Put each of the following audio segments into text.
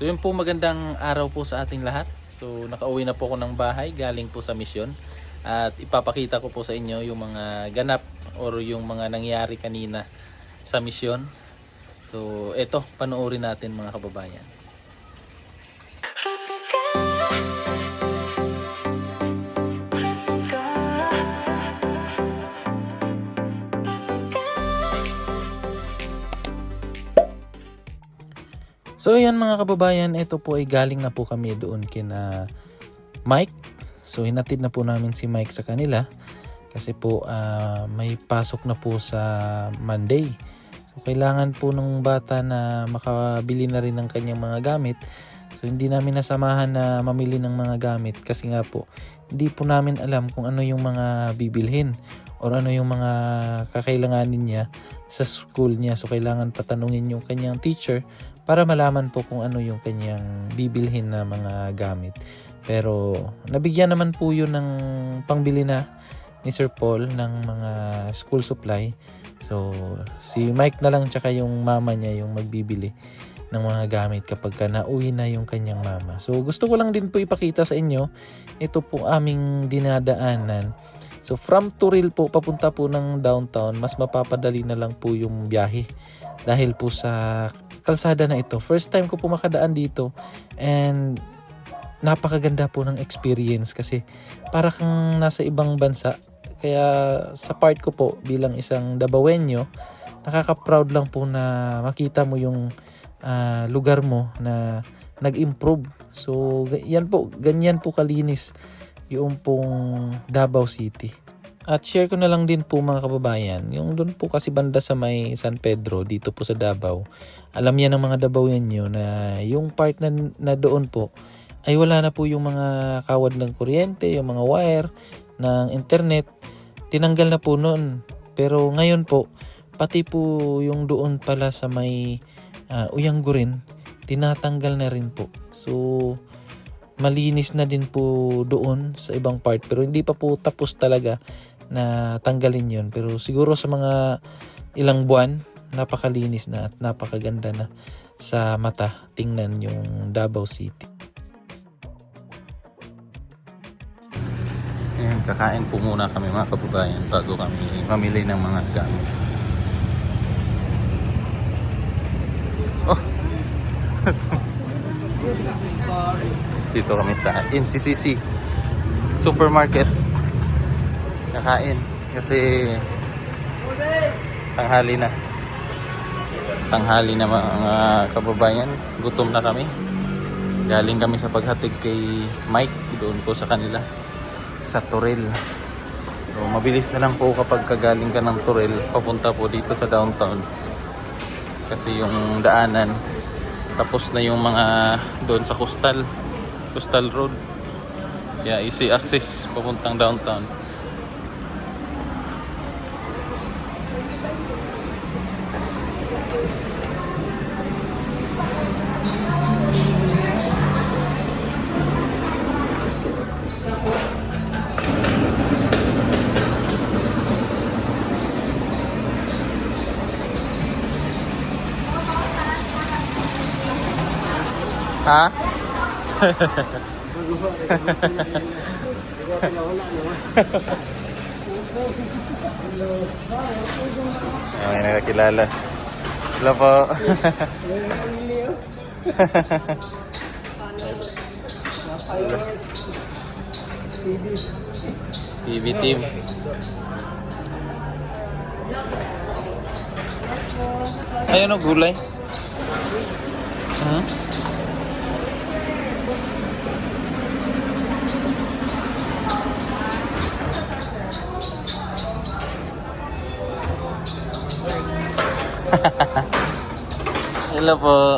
So yun po, magandang araw po sa ating lahat. So nakauwi na po ako ng bahay galing po sa misyon. At ipapakita ko po sa inyo yung mga ganap or yung mga nangyari kanina sa misyon. So eto, panoorin natin mga kababayan. So ayan mga kababayan, ito po ay galing na po kami doon kina Mike. So hinatid na po namin si Mike sa kanila kasi po may pasok na po sa Monday. So kailangan po ng bata na makabili na rin ng kanyang mga gamit. So hindi namin nasamahan na mamili ng mga gamit kasi nga po hindi po namin alam kung ano yung mga bibilhin or ano yung mga kakailanganin niya sa school niya. So kailangan patanungin yung kanyang teacher para malaman po kung ano yung kanyang bibilhin na mga gamit. Pero nabigyan naman po yun ng pangbili na ni Sir Paul ng mga school supply. So si Mike na lang tsaka yung mama niya yung magbibili ng mga gamit kapag nauwi na yung kanyang mama. So gusto ko lang din po ipakita sa inyo, ito po aming dinadaanan. So from Turil po papunta po ng downtown, mas mapapadali na lang po yung biyahe dahil po sa kalsada na ito. First time ko po makadaan dito and napakaganda po ng experience kasi para kang nasa ibang bansa. Kaya sa part ko po bilang isang Dabawenyo, nakaka-proud lang po na makita mo yung lugar mo na nag-improve. So yan po, ganyan po kalinis yung pong Davao City. At share ko na lang din po mga kababayan, yung doon po kasi banda sa may San Pedro, dito po sa Davao. Alam yan ng mga Dabawenyo na yung part na doon po ay wala na po yung mga kawad ng kuryente, yung mga wire ng internet. Tinanggal na po noon. Pero ngayon po, pati po yung doon pala sa may Uyanggurin, tinatanggal na rin po. So malinis na din po doon sa ibang part pero hindi pa po tapos talaga na tanggalin yun. Pero siguro sa mga ilang buwan, napakalinis na at napakaganda na sa mata tingnan yung Davao City. Ayan, kakain po muna kami mga kababayan bago kami mamili ng mga gamit. Oh! Dito kami sa NCCC Supermarket. Kakain kasi tanghali na mga kababayan, gutom na kami. Galing kami sa paghatid kay Mike doon po sa kanila sa Turil. So mabilis na lang po kapag kagaling ka ng Turil papunta po dito sa downtown kasi yung daanan tapos na yung mga doon sa Coastal Road, kaya easy access papuntang downtown. Ha? May nakakilala. Hello po. TV team. Ayun o, gulay. Hello po.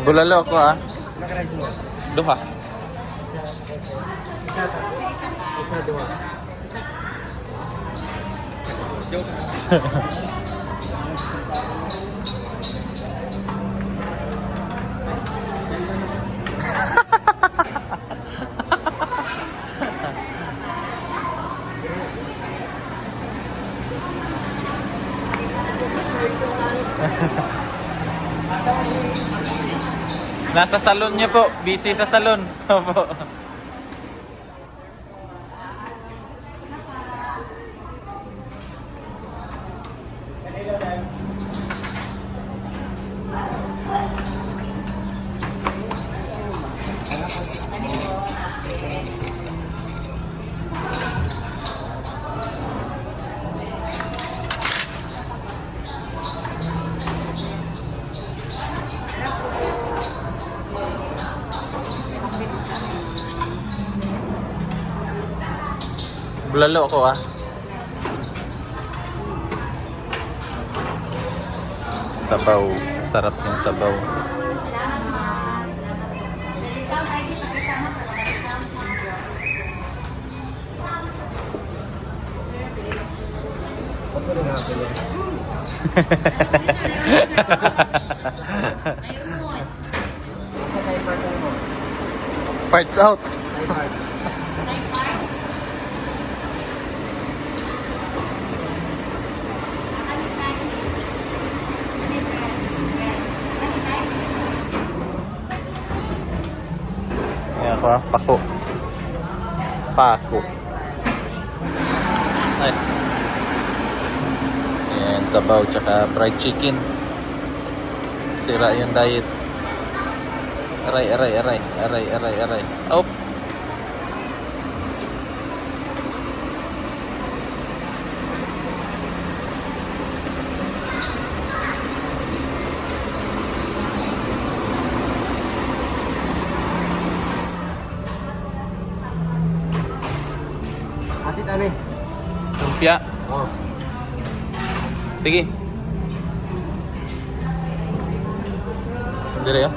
Bulalo ako Duha. Isa, dua. Nasa salon niya po. Busy sa salon. Opo. Bulalo ako ah. Sabaw. Sarap yung sabaw. Parts out. Ayan ako ah, pako. Pako. Ay. Ayan, sabaw tsaka fried chicken. Sira yung diet. Aray. Oh. Atit ano eh? Lumpia. Oh. Sige. Dire ah.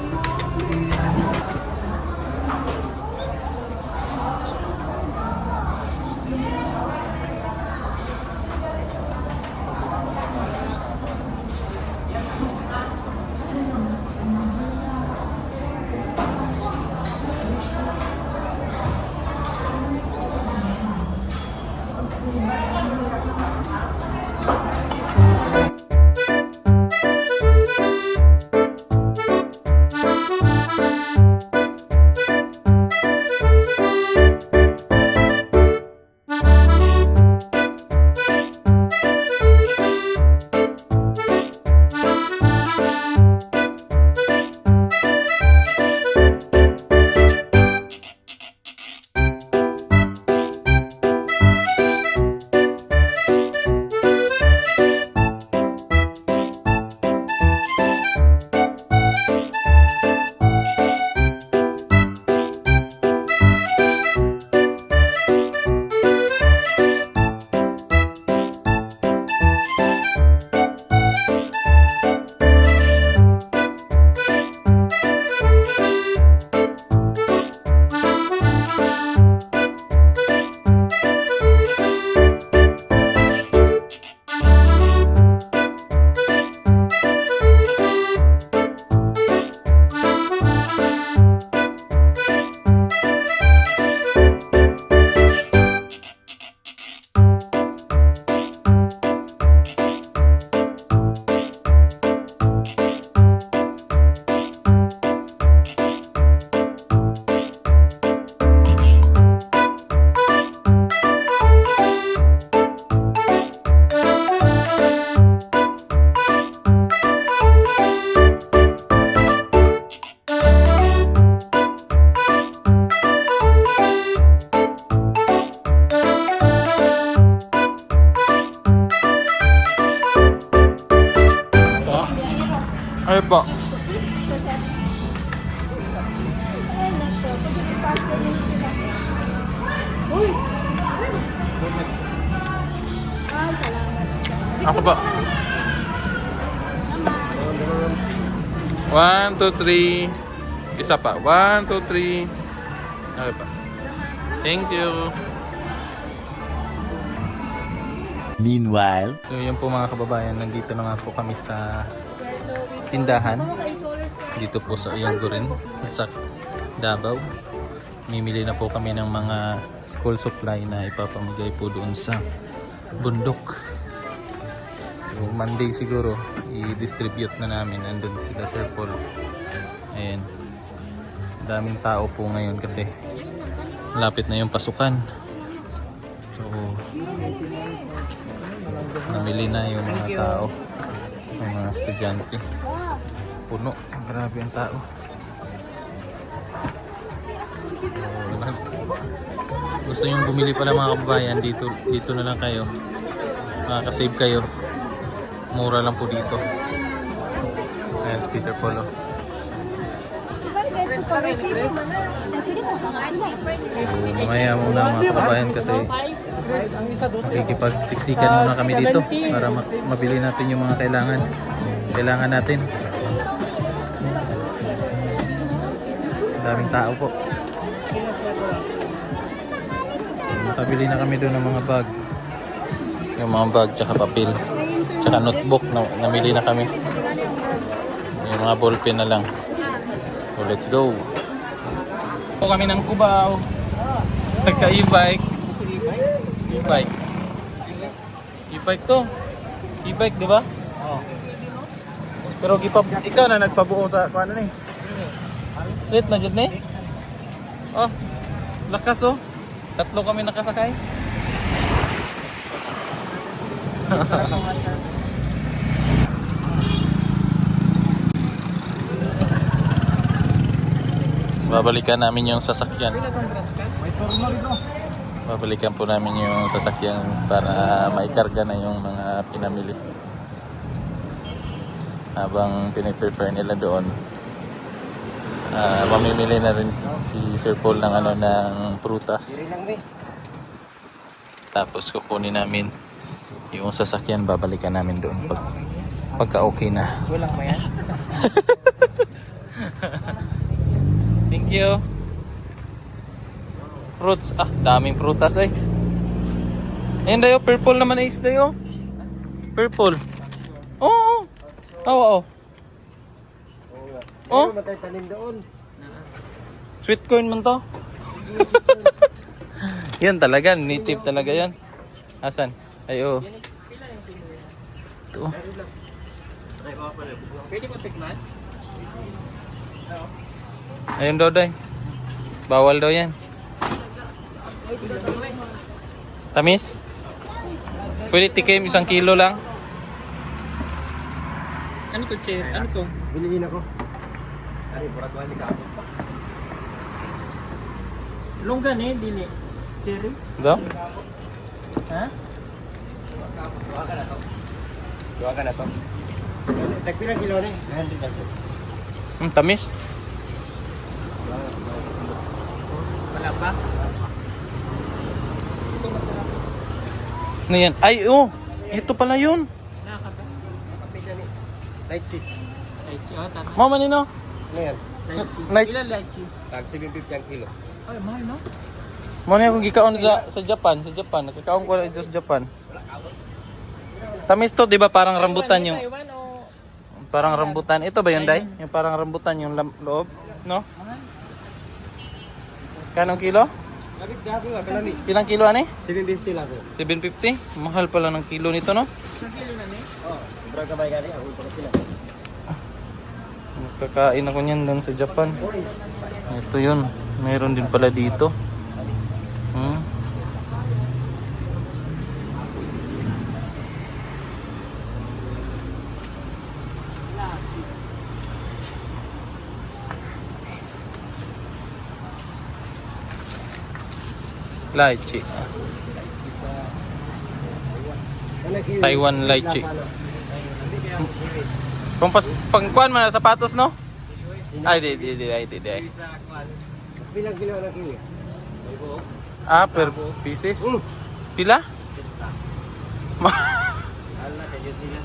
Ay po. Ako ba? 1, 2, 3. Isa pa. 1, 2, 3. Okay pa. Thank you. Meanwhile, So yun po mga kababayan, nandito na nga po kami sa tindahan. Dito po sa Oyongo rin, sa Davao. Mimili na po kami ng mga school supply na ipapamigay po doon sa bundok. So Monday siguro, i-distribute na namin. Andun sila Sir Paul. Ayan. Daming tao po ngayon kasi lapit na yung pasukan. So, namili na yung mga tao. Yung mga estudyante. Puno. Grabe ang tao. So, gusto nyo bumili pala mga kababayan, dito na lang kayo. Makakasave kayo. Mura lang po dito. Ayan, si Peter Polo. So, mamaya muna mga kababayan kasi makikipagsiksikan muna kami dito para mabili natin yung mga kailangan natin. Daming tao po. Nakabili na kami doon ng mga bag. Yung mga bag tsaka papel tsaka notebook na namili na kami. Yung mga ballpen na lang. So let's go. Po kami ng Cubao. Nagka e-bike. E-bike to. E-bike, di ba? Oo. Pero ikaw na nagpabuo sa ano ni? Sweet na jud ni? Oh. Lakas oh. 3 kami nakasakay. Babalikan namin yung sasakyan. Babalikan po namin yung sasakyan para maikarga na yung mga pinamili. Habang piniprepare nila doon, mamimili na rin si Sir Paul ng ng prutas. Tapos kukunin namin yung sasakyan, babalikan namin doon pagka okay na. Walang ba yan? Thank you. Fruits. Daming prutas eh. Ayun dayo, purple naman is dayo. Purple. Oo. Oo. Oh. Matay tanim doon. Sweet corn man to. Yan talaga, native talaga yan. Asan? Ay, oo. Ito. Pwede ba tikman? Ayun daw day. Bawal daw yan. Tamis? Pwede tikim 1 kilo lang. Ano to, Cher? Ano to? Bilihin ako. Ay, burat wali ka. Longgan eh, dili. Cherry? Daw? Ha? Duwa ka na to. Tagpilang kilo ni? 100 pesos. Tamis? Wala pa? Ano yan? Ay, oh! Ito pala yun. Nakakata. Kape siya ni. Lychee. Lychee, oh, tata. Mama nino? Ano yan? Night. Ilan lychee? Tag 750 ang kilo. Ay, mahal no? Muna akong gikaon sa Japan. Nakakaon ko na ito sa Japan. Tamis to, di ba? Parang rambutan yung... Taiwan o... Parang rambutan. Ito ba yun, Day? Yung parang rambutan yung loob? No? Kanong kilo? Labit gabi nga, kalami. Ilang kilo, ane? 750 lang ko. 750? Mahal pala ng kilo nito, no? Sa kilo na ni? Oo. Sobrang kabay gali. Ako ito sila. Kakain ako niyan doon sa Japan. Ito yun. Mayroon din pala dito. Lychee. Taiwan lychee. Pangkuan man na sapatos, no? Ay, di. Bilang kilo na kiwi? Per pieces? Pila? Ala, kayo sila.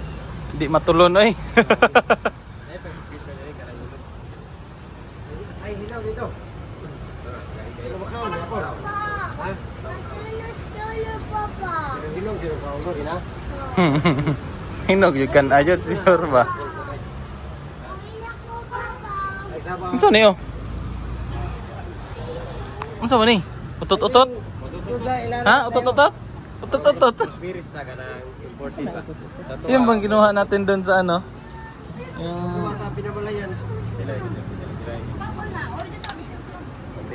Di matulon, oy. Ay, hilaw dito. Pero makaon ako. Ha? Pero hilaw dito makaon ko, ina? Hinog, you can ayot, sure ba? Ay, sabaw. Ano niyo? Ano ni? Utot-utot? Ha? Utot-utot? Utot-utot? Spirits na ka ng imported ba? Yung bang ginawa natin doon sa ano? Yung... Sa pinabalayan.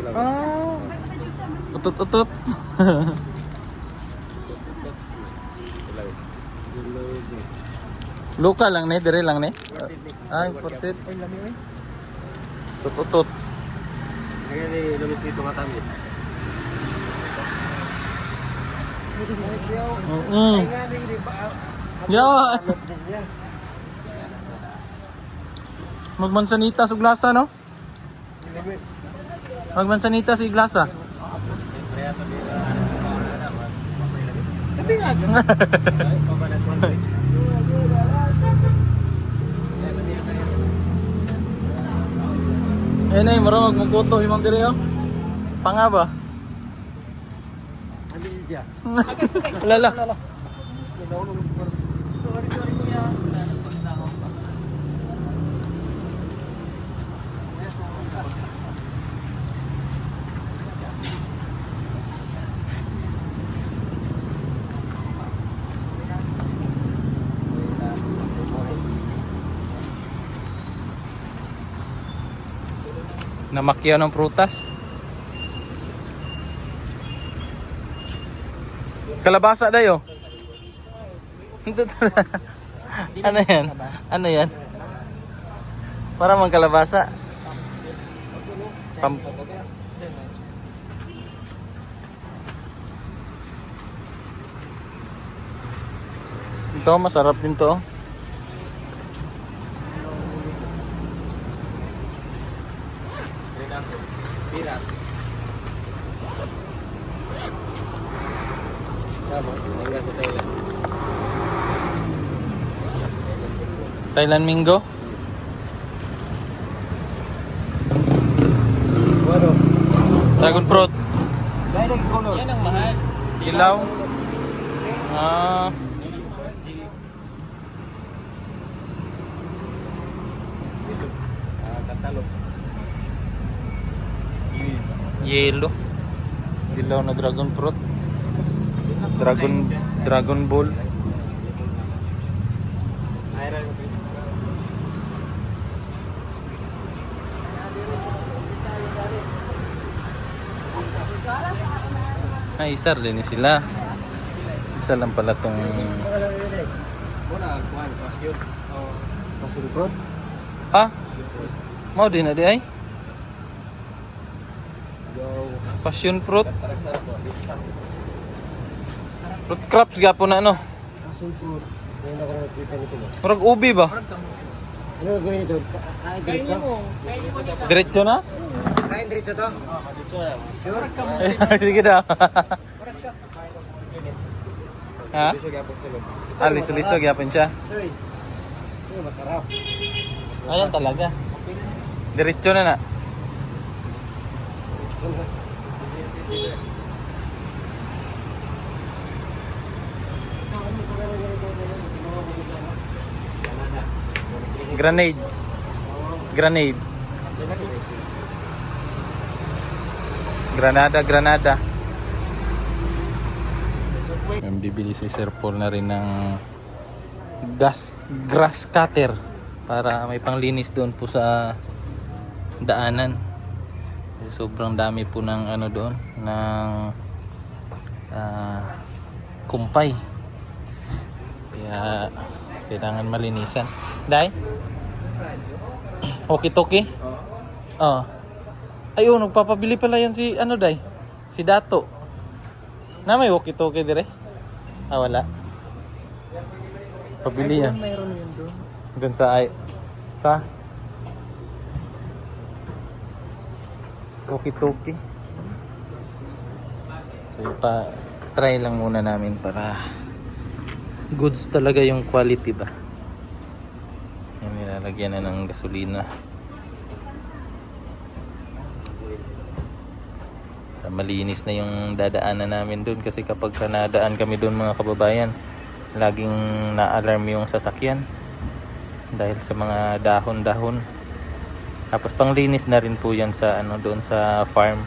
lang. Ah. Utot-utot. Luka lang ni, dire lang ni. Ay, ported. Ay, lami eh. Utot-utot. Kaya ni lumis dito nga tamis. Mm. Ay nga ni ba? Yawa. Magmansanita sa glasa, no? Magmansanita sa glasa. Sabi nga. Coconut corn chips. Eh nay, maramag magkuto himang dire oh. Panga ba? Ano siya? Lala. Sorry kuya. Namakyaw ng prutas. Kalabasa dayo. Ano yan? Ano yan? Para mang kalabasa. Pam Ito masarap din to. Piras. Sama, hanggang sa Thailand. Thailand Mingo. Ano? Dragon fruit. Dahil lagi color. Yan ang mahal. Ilaw. Ah. Katalog. Yellow. Dilaw na dragon fruit. Dragon ball. Ay, isa rin sila. Isa lang pala tong Muna, kuhan, pasyon. Pasyon fruit. ah. Mau din na di ay. Passion fruit. Fruit crops gapon na ano. Pasyon fruit. Ngayon ako nakikita nito mo. Murag ubi ba? Ano gagawin nito? Kain diretso? Diretso na? Kain diretso to? Sure? Sige daw. Ha? Diretso gapos nilo. Ah, liso-liso gyapon siya. Soy. Ito masarap. Ayan talaga. Diretso na na. Grenade. Grenade. Granada. Yung bibili si Sir Paul na rin ng grass cutter para may panglinis doon po sa daanan. Kasi sobrang dami po ng ano doon ng kumpay. Kaya kailangan malinisan. Dai? Walkie-talkie? Oh. Ayun, nagpapabili pala yan si ano Dai? Si Dato. Na may walkie-talkie dire? Ah, wala. Pabili yan. Mayroon yun doon. Doon sa walkie-talkie. So try lang muna namin para goods talaga yung quality ba. Yan, nilalagyan na ng gasolina. Malinis na yung dadaanan namin doon kasi kapag nadaan kami doon mga kababayan, laging na-alarm yung sasakyan dahil sa mga dahon-dahon. Tapos panglinis na rin po yan sa ano doon sa farm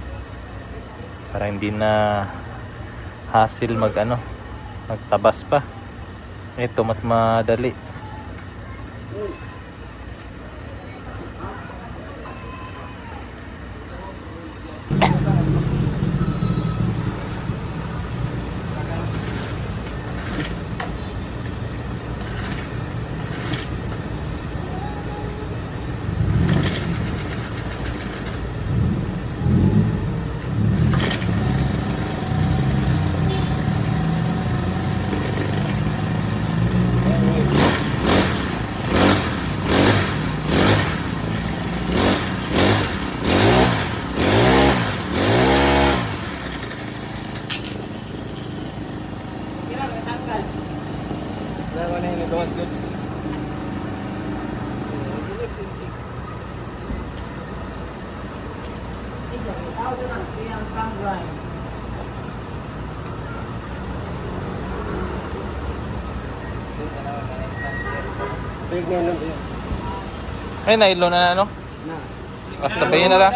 para hindi na hassle magtabas pa. Ito mas madali. Big nylon sa'yo. Ay, nylon na ano? Na. Sabayin na lang.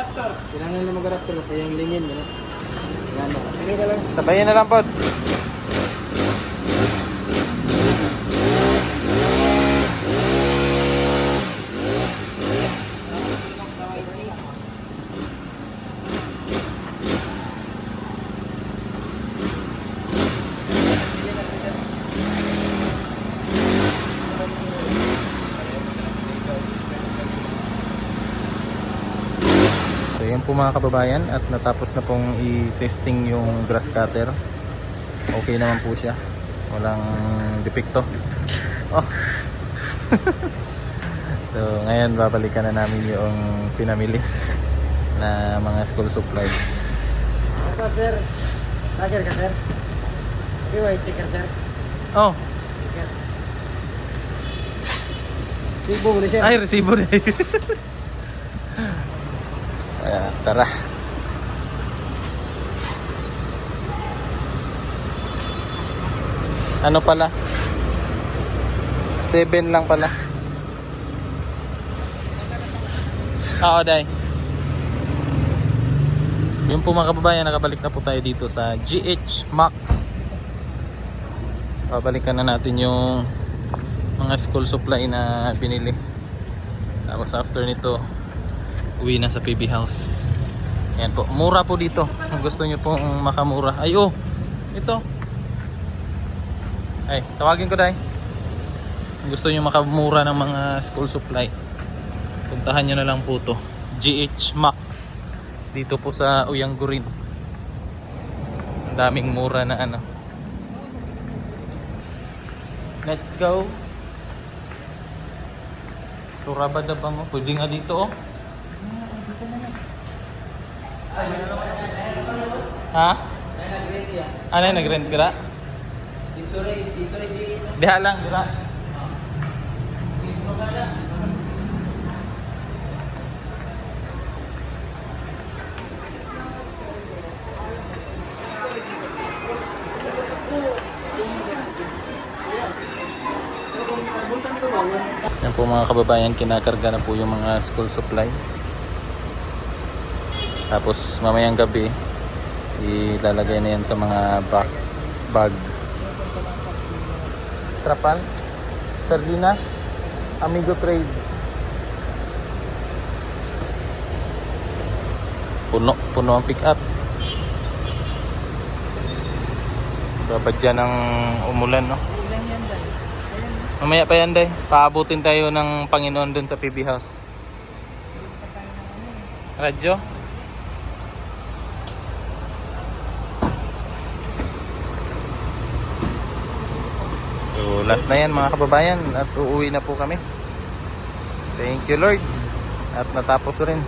Kailangan na mag-adapter na tayo yung lingin. Yan. Pili na lang. Sabayin na lang po. So yan po mga kababayan, at natapos na pong i-testing yung grass cutter. Okay naman po siya, walang depekto. Oh. So ngayon babalikan na namin yung pinamili na mga school supplies. Ito, sir. Lager ka, sir. Hindi ba yung sticker, sir? Oh, Sticker. Sibo mo sir. ay resibo na. Ayan, tara. Ano pala? 7 lang pala. Oo, day. Yung po mga kababayan, nakabalik na po tayo dito sa GH Max. Babalikan na natin yung mga school supply na binili. Tapos after nito, uwi na sa PB House. Ayan po, mura po dito. Kung gusto nyo pong makamura. Ay, oh, ito. Ay, tawagin ko, day. Kung gusto nyo makamura ng mga school supply, puntahan nyo na lang po to, GH Max, dito po sa Uyanggurin. Ang daming mura na ano. Let's go. Turabada ba mo? Pwede nga dito, oh. Ha? Ano yung nag-rent ka na? Diha lang, dira. Yan po mga kababayan, kinakarga na po yung mga school supply. Tapos mamayang gabi, ilalagay na yan sa mga bag. Trapal, sardinas, Amigo Trade. Puno ang pick up. Babadya ng umulan, no? Mamaya pa yan, day. Paabutin tayo ng Panginoon dun sa PB House. Radyo? So last na yan mga kababayan, at uuwi na po kami. Thank you Lord. At natapos rin.